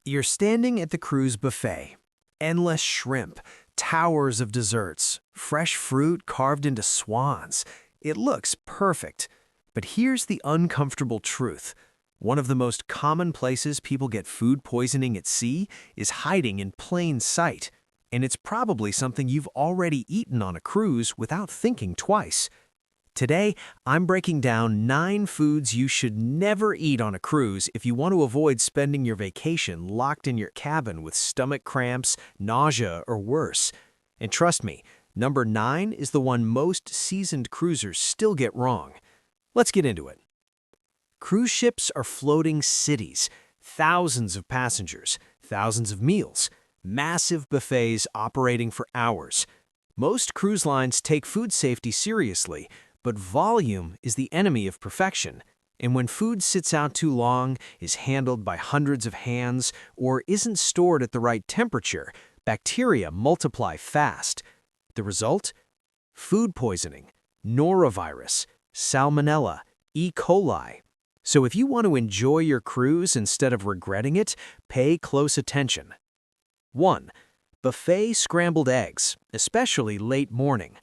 You're standing at the cruise buffet. Endless shrimp, towers of desserts, fresh fruit carved into swans. It looks perfect. But here's the uncomfortable truth. One of the most common places people get food poisoning at sea is hiding in plain sight. And it's probably something you've already eaten on a cruise without thinking twice. Today, I'm breaking down 9 foods you should never eat on a cruise if you want to avoid spending your vacation locked in your cabin with stomach cramps, nausea, or worse. And trust me, number 9 is the one most seasoned cruisers still get wrong. Let's get into it. Cruise ships are floating cities, thousands of passengers, thousands of meals, massive buffets operating for hours. Most cruise lines take food safety seriously, but volume is the enemy of perfection, and when food sits out too long, is handled by hundreds of hands, or isn't stored at the right temperature, bacteria multiply fast. The result? Food poisoning, Norovirus, Salmonella, E. coli. So if you want to enjoy your cruise instead of regretting it, pay close attention. 1. Buffet scrambled eggs, especially late morning.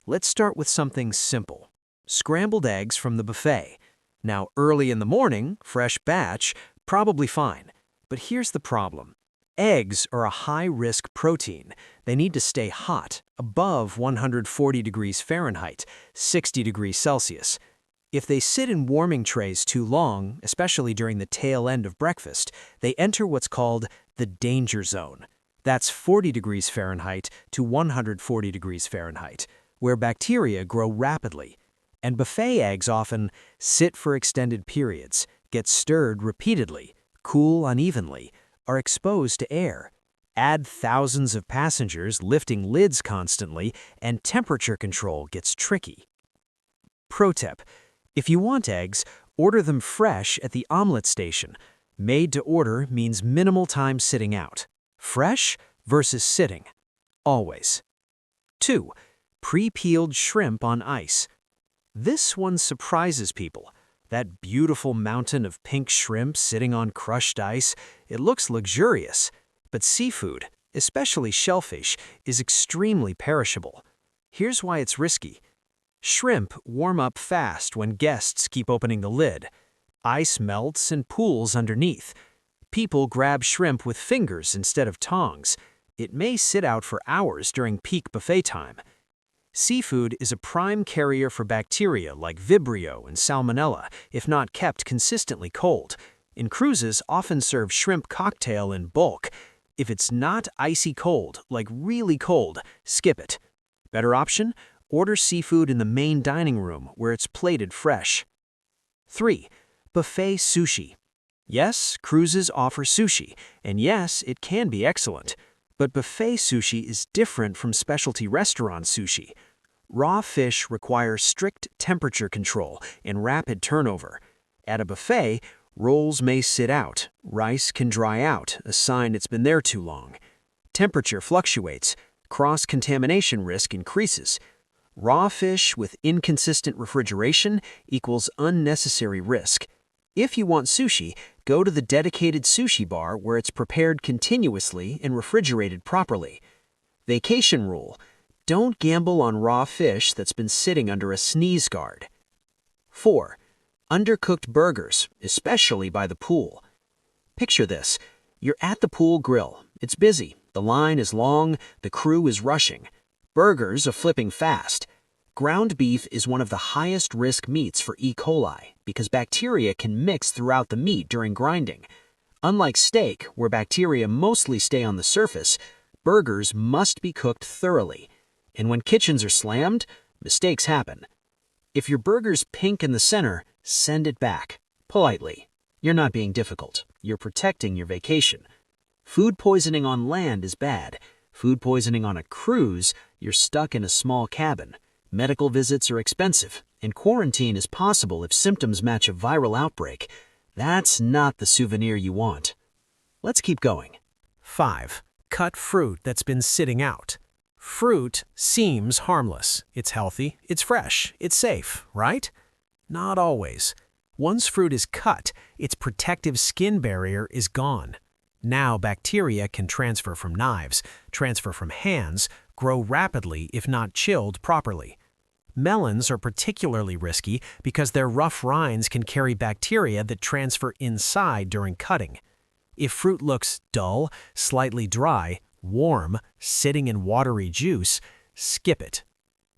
Let's start with something simple. Scrambled eggs from the buffet. Now, early in the morning, fresh batch, probably fine. But here's the problem. Eggs are a high-risk protein. They need to stay hot, above 140 degrees Fahrenheit, 60 degrees Celsius. If they sit in warming trays too long, especially during the tail end of breakfast, they enter what's called the danger zone. That's 40 degrees Fahrenheit to 140 degrees Fahrenheit, where bacteria grow rapidly. And buffet eggs often sit for extended periods, get stirred repeatedly, cool unevenly, are exposed to air. Add thousands of passengers lifting lids constantly, and temperature control gets tricky. Pro tip: if you want eggs, order them fresh at the omelet station. Made to order means minimal time sitting out. Fresh versus sitting. Always. 2. Pre-peeled shrimp on ice. This one surprises people. That beautiful mountain of pink shrimp sitting on crushed ice, it looks luxurious. But seafood, especially shellfish, is extremely perishable. Here's why it's risky. Shrimp warm up fast when guests keep opening the lid. Ice melts and pools underneath. People grab shrimp with fingers instead of tongs. It may sit out for hours during peak buffet time. Seafood is a prime carrier for bacteria like Vibrio and Salmonella if not kept consistently cold. And cruises often serve shrimp cocktail in bulk. If it's not icy cold, like really cold, skip it. Better option? Order seafood in the main dining room where it's plated fresh. 3. Buffet sushi. Yes, cruises offer sushi, and yes, it can be excellent. But buffet sushi is different from specialty restaurant sushi. Raw fish require strict temperature control and rapid turnover. At a buffet, rolls may sit out, rice can dry out, a sign it's been there too long. Temperature fluctuates, cross-contamination risk increases. Raw fish with inconsistent refrigeration equals unnecessary risk. If you want sushi, go to the dedicated sushi bar where it's prepared continuously and refrigerated properly. Vacation rule: don't gamble on raw fish that's been sitting under a sneeze guard. 4. Undercooked burgers, especially by the pool. Picture this. You're at the pool grill. It's busy. The line is long. The crew is rushing. Burgers are flipping fast. Ground beef is one of the highest risk meats for E. coli because bacteria can mix throughout the meat during grinding. Unlike steak, where bacteria mostly stay on the surface, burgers must be cooked thoroughly. And when kitchens are slammed, mistakes happen. If your burger's pink in the center, send it back. Politely. You're not being difficult. You're protecting your vacation. Food poisoning on land is bad. Food poisoning on a cruise, you're stuck in a small cabin. Medical visits are expensive, and quarantine is possible if symptoms match a viral outbreak. That's not the souvenir you want. Let's keep going. 5. Cut fruit that's been sitting out. Fruit seems harmless. It's healthy, it's fresh, it's safe, right? Not always. Once fruit is cut, its protective skin barrier is gone. Now bacteria can transfer from knives, transfer from hands, grow rapidly if not chilled properly. Melons are particularly risky because their rough rinds can carry bacteria that transfer inside during cutting. If fruit looks dull, slightly dry, warm, sitting in watery juice, skip it.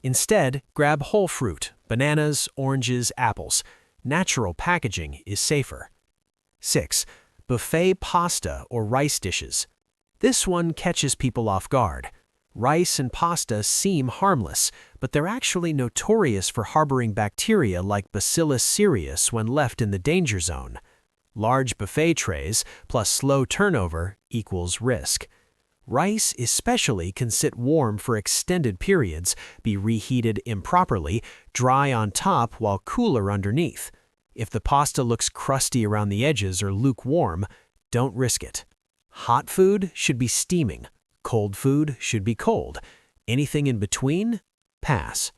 Instead, grab whole fruit, bananas, oranges, apples. Natural packaging is safer. 6. Buffet pasta or rice dishes. This one catches people off guard. Rice and pasta seem harmless, but they're actually notorious for harboring bacteria like Bacillus cereus when left in the danger zone. Large buffet trays plus slow turnover equals risk. Rice especially can sit warm for extended periods, be reheated improperly, dry on top while cooler underneath. If the pasta looks crusty around the edges or lukewarm, don't risk it. Hot food should be steaming. Cold food should be cold. Anything in between? Pass.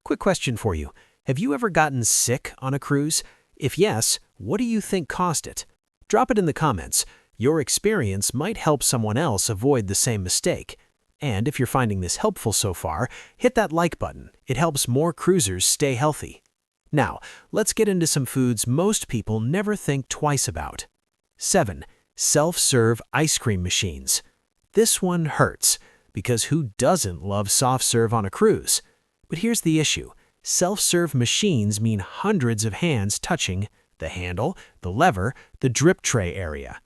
Quick question for you. Have you ever gotten sick on a cruise? If yes, what do you think caused it? Drop it in the comments. Your experience might help someone else avoid the same mistake. And if you're finding this helpful so far, hit that like button. It helps more cruisers stay healthy. Now, let's get into some foods most people never think twice about. 7. Self-serve ice cream machines. This one hurts, because who doesn't love soft serve on a cruise? But here's the issue. Self-serve machines mean hundreds of hands touching the handle, the lever, the drip tray area.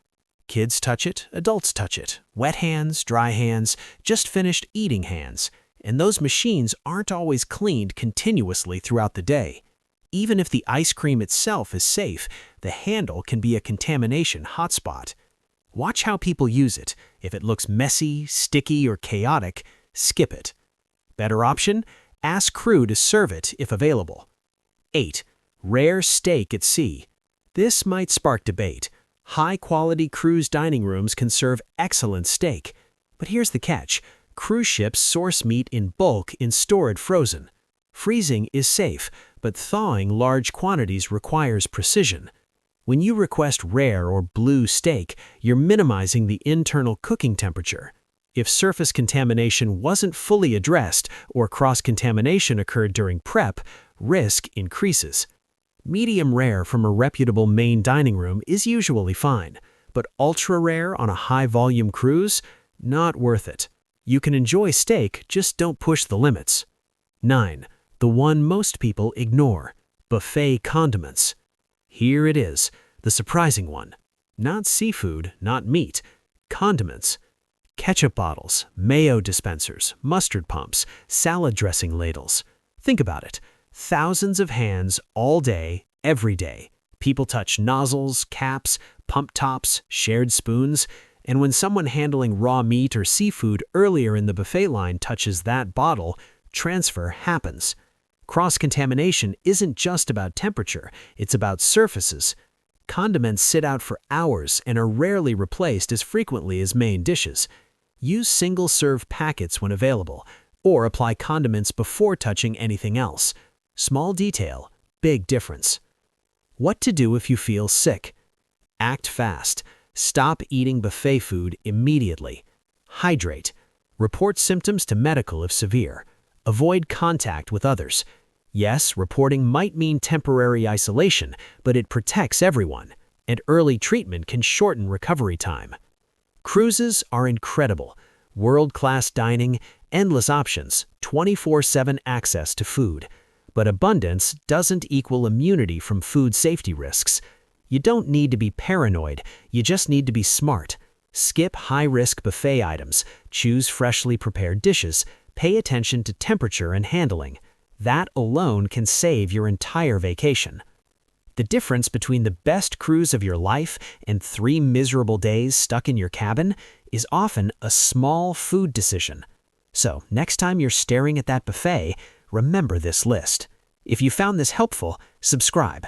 Kids touch it, adults touch it. Wet hands, dry hands, just finished eating hands. And those machines aren't always cleaned continuously throughout the day. Even if the ice cream itself is safe, the handle can be a contamination hotspot. Watch how people use it. If it looks messy, sticky, or chaotic, skip it. Better option? Ask crew to serve it if available. 8. Rare steak at sea. This might spark debate. High-quality cruise dining rooms can serve excellent steak. But here's the catch. Cruise ships source meat in bulk and store it frozen. Freezing is safe, but thawing large quantities requires precision. When you request rare or blue steak, you're minimizing the internal cooking temperature. If surface contamination wasn't fully addressed or cross-contamination occurred during prep, risk increases. Medium rare from a reputable main dining room is usually fine, but ultra rare on a high-volume cruise? Not worth it. You can enjoy steak, just don't push the limits. 9. The one most people ignore. Buffet condiments. Here it is, the surprising one. Not seafood, not meat. Condiments. Ketchup bottles, mayo dispensers, mustard pumps, salad dressing ladles. Think about it. Thousands of hands all day, every day. People touch nozzles, caps, pump tops, shared spoons. And when someone handling raw meat or seafood earlier in the buffet line touches that bottle, transfer happens. Cross-contamination isn't just about temperature, it's about surfaces. Condiments sit out for hours and are rarely replaced as frequently as main dishes. Use single-serve packets when available, or apply condiments before touching anything else. Small detail, big difference. What to do if you feel sick? Act fast. Stop eating buffet food immediately. Hydrate. Report symptoms to medical if severe. Avoid contact with others. Yes, reporting might mean temporary isolation, but it protects everyone, and early treatment can shorten recovery time. Cruises are incredible. World-class dining, endless options, 24/7 access to food. But abundance doesn't equal immunity from food safety risks. You don't need to be paranoid, you just need to be smart. Skip high-risk buffet items, choose freshly prepared dishes, pay attention to temperature and handling. That alone can save your entire vacation. The difference between the best cruise of your life and 3 miserable days stuck in your cabin is often a small food decision. So, next time you're staring at that buffet, remember this list. If you found this helpful, subscribe.